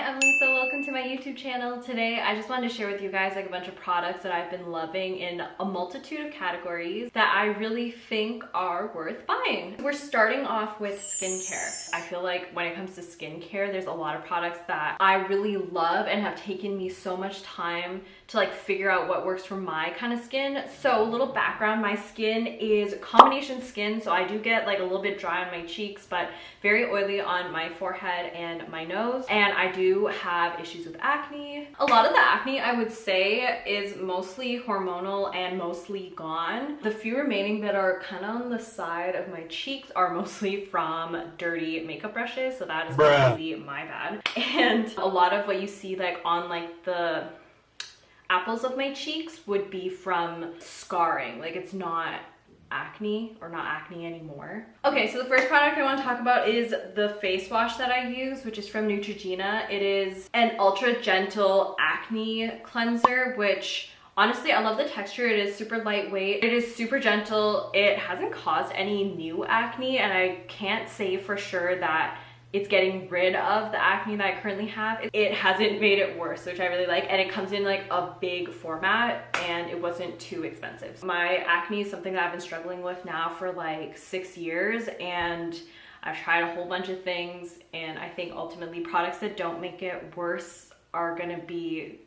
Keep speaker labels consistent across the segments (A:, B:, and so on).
A: I'm Lisa. Welcome to my YouTube channel. Today I just wanted to share with you guys like a bunch of products that I've been loving in a multitude of categories that I really think are worth buying. We're starting off with skincare. I feel like when it comes to skincare, there's a lot of products that I really love and have taken me so much time to like figure out what works for my kind of skin. So a little background, my skin is combination skin, so I do get like a little bit dry on my cheeks, but very oily on my forehead and my nose, and I do have issues with acne. A lot of the acne, I would say, is mostly hormonal and mostly gone. The few remaining that are kind of on the side of my cheeks are mostly from dirty makeup brushes, so that is completely my bad. And a lot of what you see like on like the apples of my cheeks would be from scarring. Like it's not acne or not acne anymore. Okay, so the first product I want to talk about is the face wash that I use, which is from Neutrogena. It is an ultra gentle acne cleanser, which honestly I love the texture. It is super lightweight, it is super gentle, it hasn't caused any new acne, and I can't say for sure that it's getting rid of the acne that I currently have. It hasn't made it worse, which I really like, and it comes in like a big format and it wasn't too expensive. My acne is something that I've been struggling with now for like 6 years, and I've tried a whole bunch of things, and I think ultimately products that don't make it worse are gonna be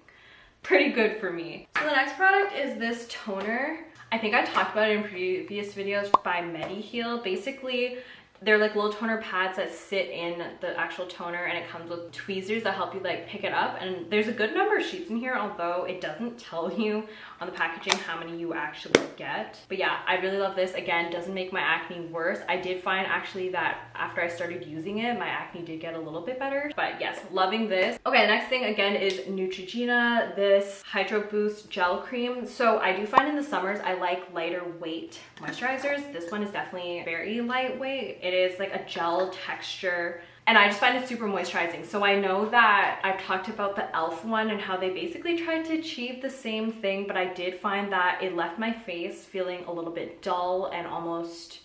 A: pretty good for me. So the next product is this toner. I think I talked about it in previous videos by MediHeal. Basically, they're like little toner pads that sit in the actual toner, and it comes with tweezers that help you like pick it up. And there's a good number of sheets in here, although it doesn't tell you on the packaging how many you actually get. But yeah, I really love this. Again, doesn't make my acne worse. I did find actually that after I started using it, my acne did get a little bit better. But yes, loving this. Okay, the next thing again is Neutrogena, this Hydro Boost Gel Cream. So I do find in the summers I like lighter weight moisturizers. This one is definitely very lightweight. It is like a gel texture, and I just find it super moisturizing. So I know that I've talked about the e.l.f. one and how they basically tried to achieve the same thing, but I did find that it left my face feeling a little bit dull and almost...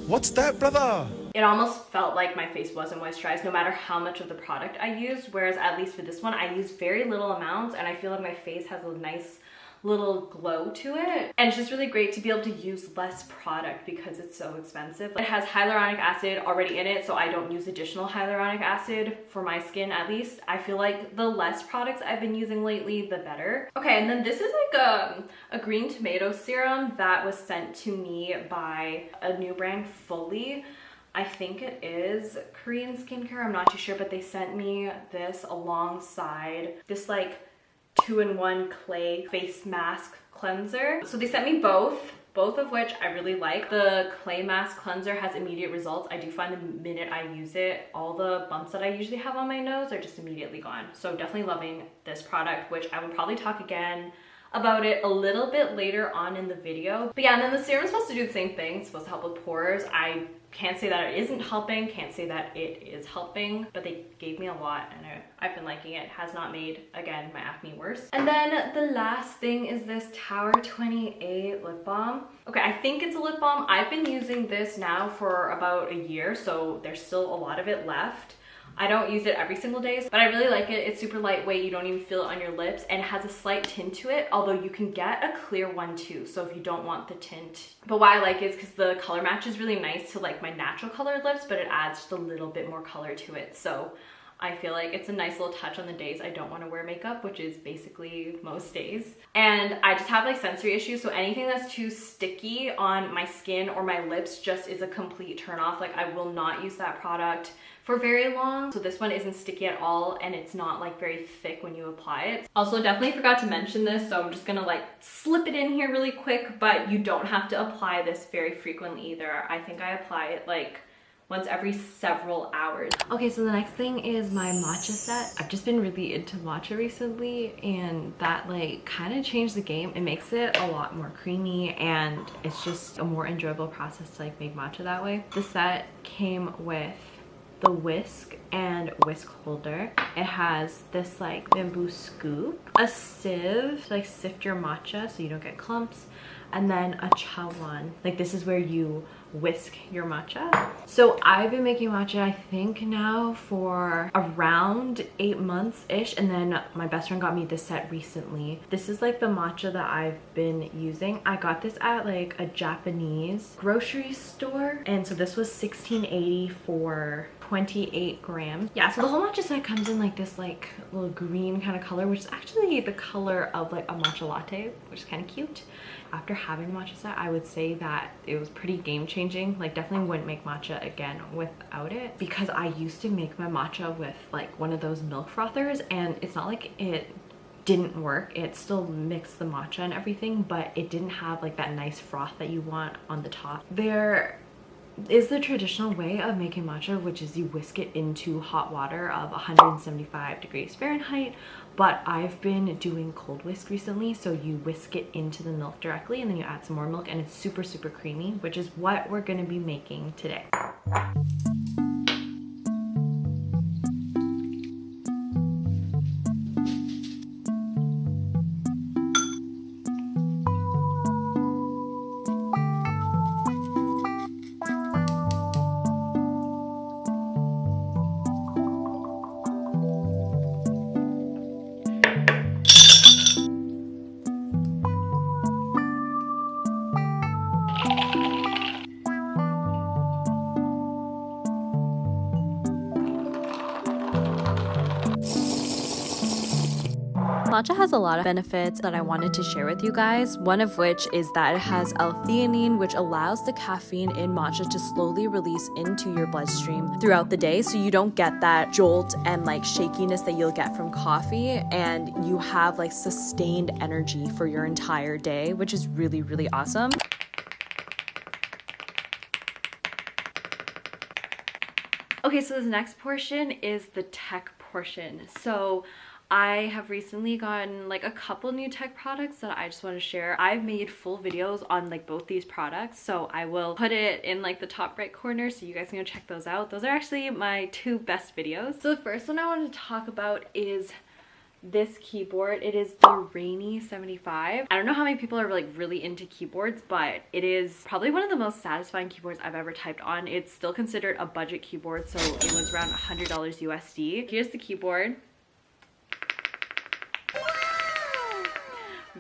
B: What's that, brother?
A: It almost felt like my face wasn't moisturized no matter how much of the product I used, whereas at least for this one, I used very little amounts, and I feel like my face has a nice little glow to it, and it's just really great to be able to use less product because it's so expensive. It has hyaluronic acid already in it, so I don't use additional hyaluronic acid for my skin. At least I feel like the less products I've been using lately, the better. Okay, and then this is like a green tomato serum that was sent to me by a new brand, Fully. I think it is Korean skincare, I'm not too sure, but they sent me this alongside this like 2-in-1 clay face mask cleanser. So they sent me both of which I really like. The clay mask cleanser has immediate results. I do find the minute I use it, all the bumps that I usually have on my nose are just immediately gone. So definitely loving this product, which I will probably talk again about it a little bit later on in the video. But yeah, and then the serum is supposed to do the same thing. It's supposed to help with pores. I can't say that it isn't helping, can't say that it is helping, but they gave me a lot, and I've been liking it. It has not made, again, my acne worse. And then the last thing is this Tower 28 lip balm. Okay, I think it's a lip balm. I've been using this now for about a year, so there's still a lot of it left. I don't use it every single day, but I really like it. It's super lightweight, you don't even feel it on your lips, and it has a slight tint to it, although you can get a clear one too, so if you don't want the tint. But why I like it is because the color match is really nice to like my natural colored lips, but it adds just a little bit more color to it. So I feel like it's a nice little touch on the days I don't want to wear makeup, which is basically most days. And I just have like sensory issues, so anything that's too sticky on my skin or my lips just is a complete turn off. Like I will not use that product for very long. So this one isn't sticky at all, and it's not like very thick when you apply it. Also, definitely forgot to mention this, so I'm just gonna like slip it in here really quick, but you don't have to apply this very frequently either. I think I apply it like once every several hours. Okay, so the next thing is my matcha set. I've just been really into matcha recently, and that like kind of changed the game. It makes it a lot more creamy, and it's just a more enjoyable process to like make matcha that way. The set came with the whisk and whisk holder. It has this like bamboo scoop, a sieve to like sift your matcha so you don't get clumps, and then a chawan. Like this is where you whisk your matcha. So I've been making matcha, I think now for around 8 months-ish, and then my best friend got me this set recently. This is like the matcha that I've been using. I got this at like a Japanese grocery store, and so this was $16.80 for 28 grams. Yeah, so the whole matcha set comes in like this like little green kind of color, which is actually the color of like a matcha latte, which is kind of cute. After having the matcha set, I would say that it was pretty game-changing. Like, definitely wouldn't make matcha again without it, because I used to make my matcha with like one of those milk frothers, and it's not like it didn't work. It still mixed the matcha and everything, but it didn't have like that nice froth that you want on the top. There is the traditional way of making matcha, which is you whisk it into hot water of 175 degrees Fahrenheit, but I've been doing cold whisk recently, so you whisk it into the milk directly and then you add some more milk, and it's super creamy, which is what we're going to be making today. Matcha has a lot of benefits that I wanted to share with you guys, one of which is that it has L-theanine, which allows the caffeine in matcha to slowly release into your bloodstream throughout the day, so you don't get that jolt and like shakiness that you'll get from coffee, and you have like sustained energy for your entire day, which is really awesome. Okay, so this next portion is the tech portion. So I have recently gotten like a couple new tech products that I just want to share. I've made full videos on like both these products, so I will put it in like the top right corner so you guys can go check those out. Those are actually my 2 best videos. So the first one I want to talk about is this keyboard. It is the Rainy 75. I don't know how many people are like really into keyboards, but it is probably one of the most satisfying keyboards I've ever typed on. It's still considered a budget keyboard, so it was around $100 USD. Here's the keyboard.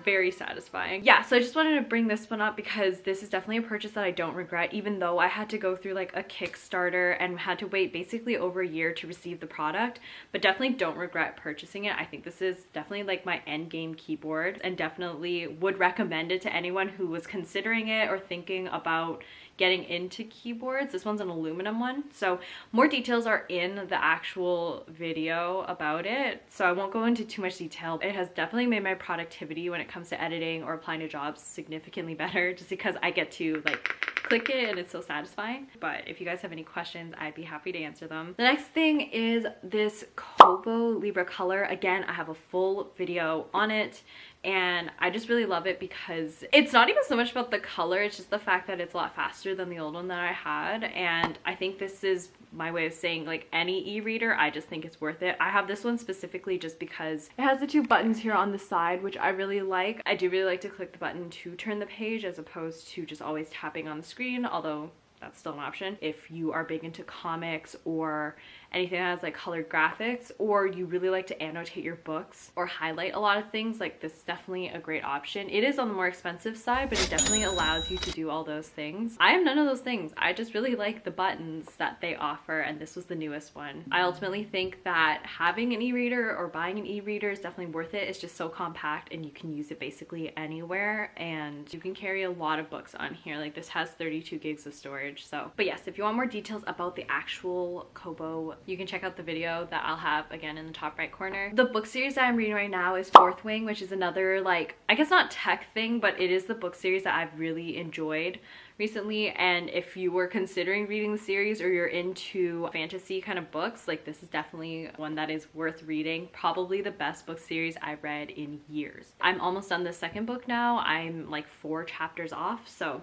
A: Very satisfying. Yeah, so I just wanted to bring this one up because this is definitely a purchase that I don't regret, even though I had to go through like a Kickstarter and had to wait basically over a year to receive the product, but definitely don't regret purchasing it. I think this is definitely like my end game keyboard, and definitely would recommend it to anyone who was considering it or thinking about getting into keyboards. This one's an aluminum one, so more details are in the actual video about it, so I won't go into too much detail. It has definitely made my productivity when it comes to editing or applying to jobs significantly better, just because I get to like click it and it's so satisfying. But if you guys have any questions, I'd be happy to answer them. The next thing is this Kobo Libra color. Again, I have a full video on it, and I just really love it because it's not even so much about the color, it's just the fact that it's a lot faster than the old one that I had. And I think this is my way of saying like any e-reader, I just think it's worth it. I have this one specifically just because it has the 2 buttons here on the side, which I really like. I do really like to click the button to turn the page as opposed to just always tapping on the screen, although that's still an option if you are big into comics or anything that has like colored graphics, or you really like to annotate your books or highlight a lot of things. Like, this is definitely a great option. It is on the more expensive side, but it definitely allows you to do all those things. I have none of those things. I just really like the buttons that they offer, and this was the newest one. I ultimately think that having an e-reader or buying an e-reader is definitely worth it. It's just so compact and you can use it basically anywhere, and you can carry a lot of books on here. Like, this has 32 gigs of storage. So, but yes, if you want more details about the actual Kobo, you can check out the video that I'll have again in the top right corner. The book series that I'm reading right now is Fourth Wing, which is another, like, I guess not tech thing, but it is the book series that I've really enjoyed recently. And if you were considering reading the series or you're into fantasy kind of books, like, this is definitely one that is worth reading. Probably the best book series I've read in years. I'm almost done the 2nd book now. I'm like 4 chapters off, so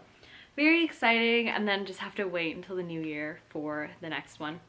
A: very exciting. And then just have to wait until the new year for the next one.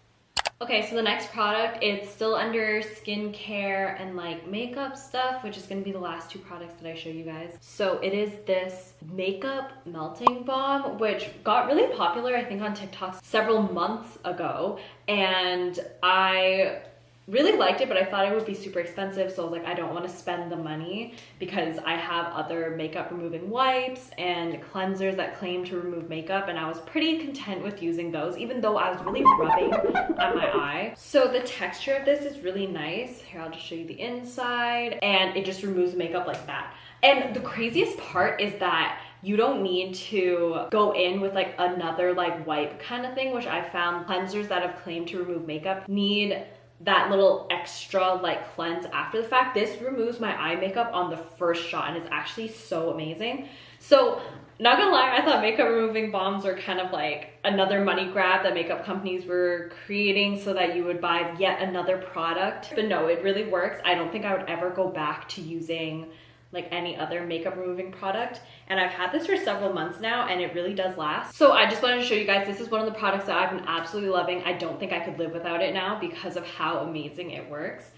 A: Okay, so the next product, it's still under skincare and like makeup stuff, which is gonna be the last two products that I show you guys. So it is this makeup melting balm, which got really popular, I think, on TikTok several months ago. And I really liked it, but I thought it would be super expensive, so I was like, I don't want to spend the money because I have other makeup removing wipes and cleansers that claim to remove makeup, and I was pretty content with using those, even though I was really rubbing at my eye. So the texture of this is really nice. Here, I'll just show you the inside, and it just removes makeup like that. And the craziest part is that you don't need to go in with like another like wipe kind of thing, which I found cleansers that have claimed to remove makeup need that little extra like cleanse after the fact. This removes my eye makeup on the first shot and it's actually so amazing. So not gonna lie, I thought makeup removing balms were kind of like another money grab that makeup companies were creating so that you would buy yet another product. But no, it really works. I don't think I would ever go back to using like any other makeup removing product, and I've had this for several months now and it really does last. So I just wanted to show you guys, this is one of the products that I've been absolutely loving. I don't think I could live without it now because of how amazing it works,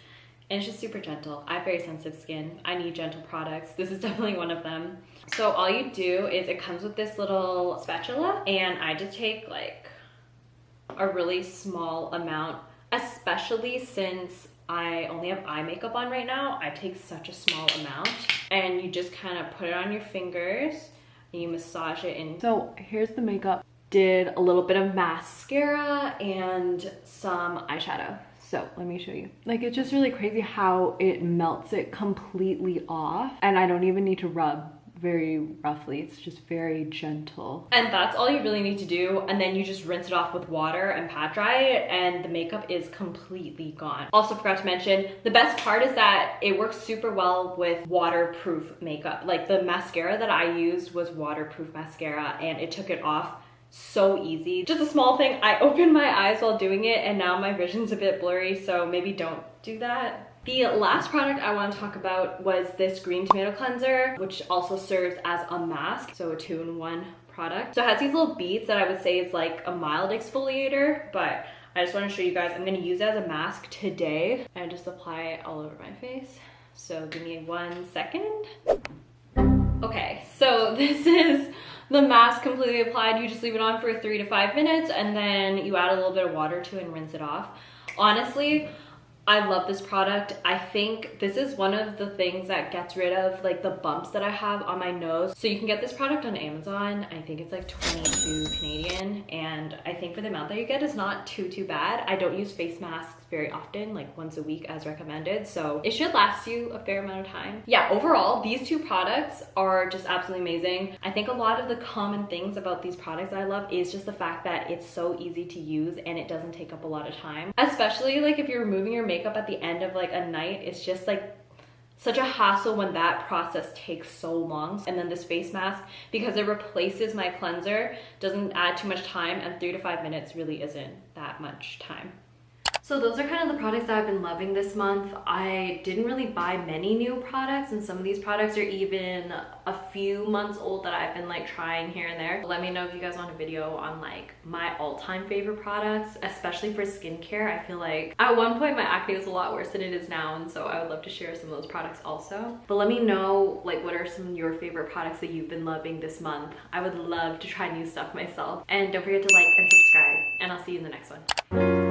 A: and it's just super gentle. I have very sensitive skin. I need gentle products. This is definitely one of them. So all you do is, it comes with this little spatula, and I just take like a really small amount, especially since I only have eye makeup on right now. I take such a small amount, and you just kind of put it on your fingers and you massage it in. So here's the makeup. Did a little bit of mascara and some eyeshadow. So let me show you. Like, it's just really crazy how it melts it completely off, and I don't even need to rub very roughly. It's just very gentle. And that's all you really need to do. And then you just rinse it off with water and pat dry it, and the makeup is completely gone. Also forgot to mention, the best part is that it works super well with waterproof makeup. Like, the mascara that I used was waterproof mascara, and it took it off so easy. Just a small thing, I opened my eyes while doing it, and now my vision's a bit blurry, so maybe don't do that. The last product I want to talk about was this green tomato cleanser, which also serves as a mask, so a 2-in-1 product. So it has these little beads that I would say is like a mild exfoliator, but I just want to show you guys, I'm going to use it as a mask today and just apply it all over my face. So give me 1 second. Okay, so this is the mask completely applied. You just leave it on for 3 to 5 minutes, and then you add a little bit of water to it and rinse it off. Honestly, I love this product. I think this is one of the things that gets rid of like the bumps that I have on my nose. So you can get this product on Amazon. I think it's like 22 Canadian, and I think for the amount that you get is not too bad. I don't use face masks very often, like once a week as recommended, so it should last you a fair amount of time. Yeah, overall, these two products are just absolutely amazing. I think a lot of the common things about these products that I love is just the fact that it's so easy to use and it doesn't take up a lot of time. Especially like if you're removing your makeup at the end of like a night, it's just like such a hassle when that process takes so long. And then this face mask, because it replaces my cleanser, doesn't add too much time, and 3 to 5 minutes really isn't that much time. So those are kind of the products that I've been loving this month. I didn't really buy many new products, and some of these products are even a few months old that I've been like trying here and there. Let me know if you guys want a video on like my all-time favorite products, especially for skincare. I feel like at one point my acne was a lot worse than it is now, and so I would love to share some of those products also. But let me know like what are some of your favorite products that you've been loving this month. I would love to try new stuff myself. And don't forget to like and subscribe, and I'll see you in the next one.